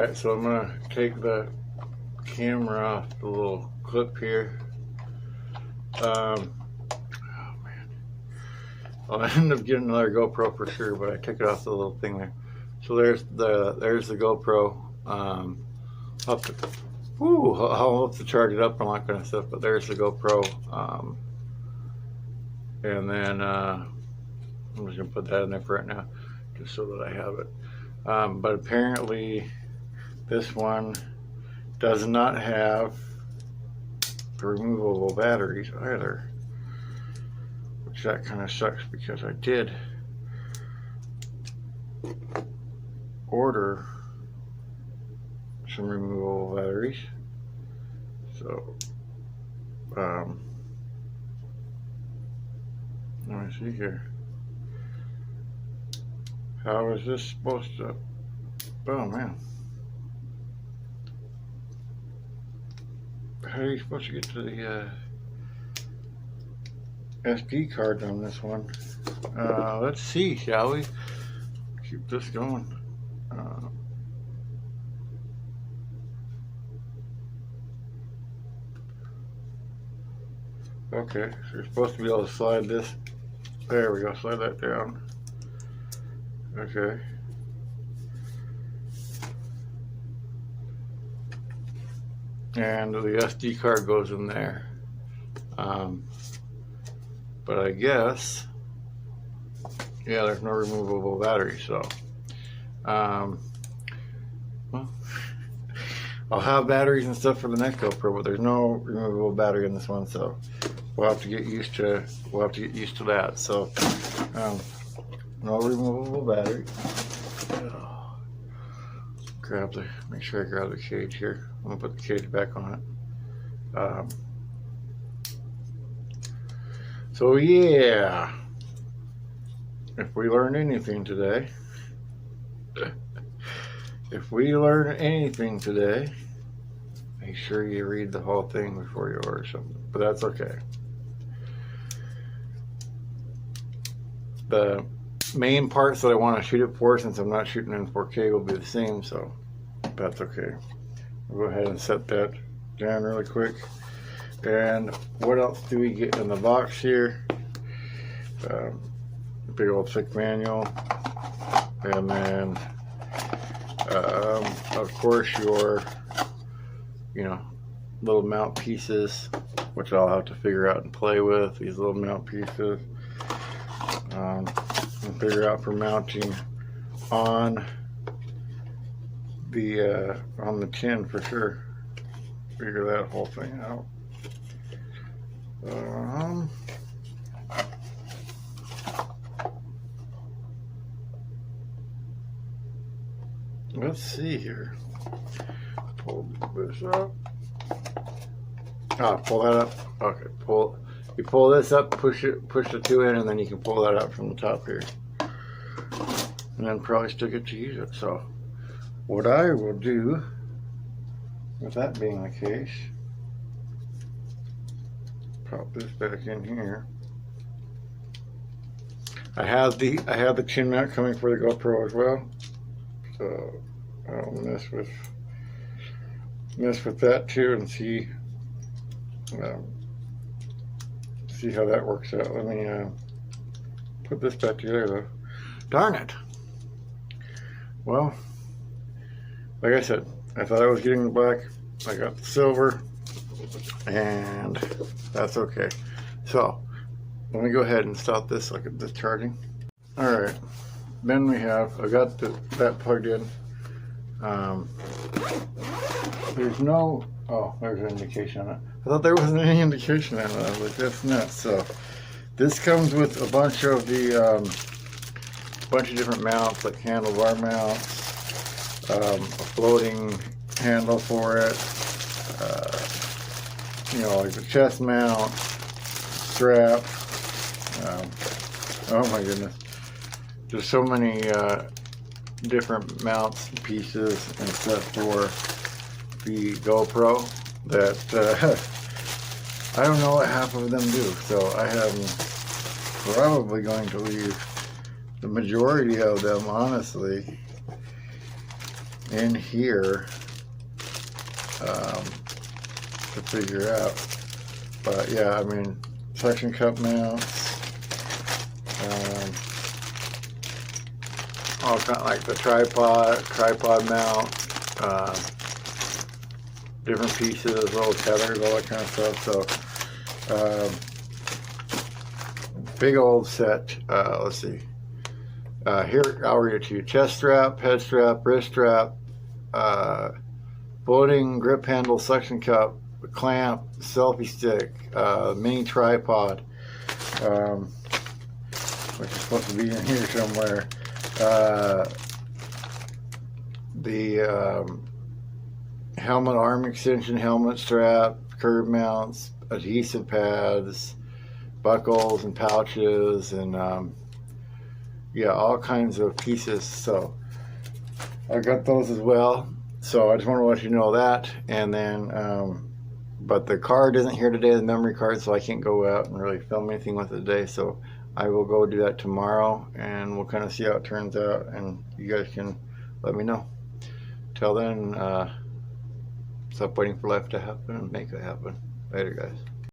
Alright, so I'm going to take the camera off the little clip here. Oh man. I'll end up getting another GoPro for sure, but I took it off the little thing there. So there's the GoPro. I'll have to charge it up and all that kind of stuff, but there's the GoPro. And then I'm just going to put that in there for right now, just so that I have it. But apparently this one does not have the removable batteries either, which that kind of sucks because I did order some removable batteries. So let me see here. How is this supposed to? Oh man, how are you supposed to get to the SD card on this one? Let's see, shall we? Keep this going. Okay, so you're supposed to be able to slide this. There we go, slide that down. Okay. And the SD card goes in there. But I guess, yeah, there's no removable battery, so well, I'll have batteries and stuff for the next GoPro, but there's no removable battery in this one, so we'll have to get used to that. So no removable battery. Make sure I grab the cage here. I'm gonna put the cage back on it. So yeah, if we learned anything today, make sure you read the whole thing before you order something. But that's okay. The main parts that I want to shoot it for, since I'm not shooting in 4K, will be the same, so that's okay. I'll go ahead and set that down really quick. And what else do we get in the box here? Big old thick manual, and then of course your little mount pieces, which I'll have to figure out and play with. These little mount pieces, and figure out for mounting on the tin for sure. Figure that whole thing out. Let's see here. Pull this up. Pull that up. Okay, you pull this up, push the two in, and then you can pull that out from the top here. And then probably still get to use it. So what I will do, with that being the case, pop this back in here. I have the chin mount coming for the GoPro as well, so I'll mess with that too and see how that works out. Let me put this back together though. Darn it. Well, like I said, I thought I was getting the black. I got the silver, and that's okay. So let me go ahead and stop this. Look at this charging. All right, then I got that plugged in. There's no, there's an indication on it. I thought there wasn't any indication on it. I was like, that's nuts. So this comes with a bunch of different mounts, like handlebar mounts, a floating handle for it, like the chest mount, strap. Oh my goodness, there's so many different mounts and pieces and stuff for the GoPro that I don't know what half of them do. So I am probably going to leave the majority of them, honestly, in here to figure out. But yeah, I mean, suction cup mounts, all kind of like the tripod mount, different pieces, little tethers, all that kind of stuff. So big old set. Let's see. Here, I'll read it to you. Chest strap, head strap, wrist strap, floating grip handle, suction cup, clamp, selfie stick, mini tripod, which is supposed to be in here somewhere. The helmet arm extension, helmet strap, curb mounts, adhesive pads, buckles and pouches, and yeah, all kinds of pieces. So I got those as well. So I just want to let you know that. And then but the card isn't here today, the memory card, so I can't go out and really film anything with it today. So I will go do that tomorrow, and we'll kind of see how it turns out, and you guys can let me know. Till then, stop waiting for life to happen and make it happen. Later, guys.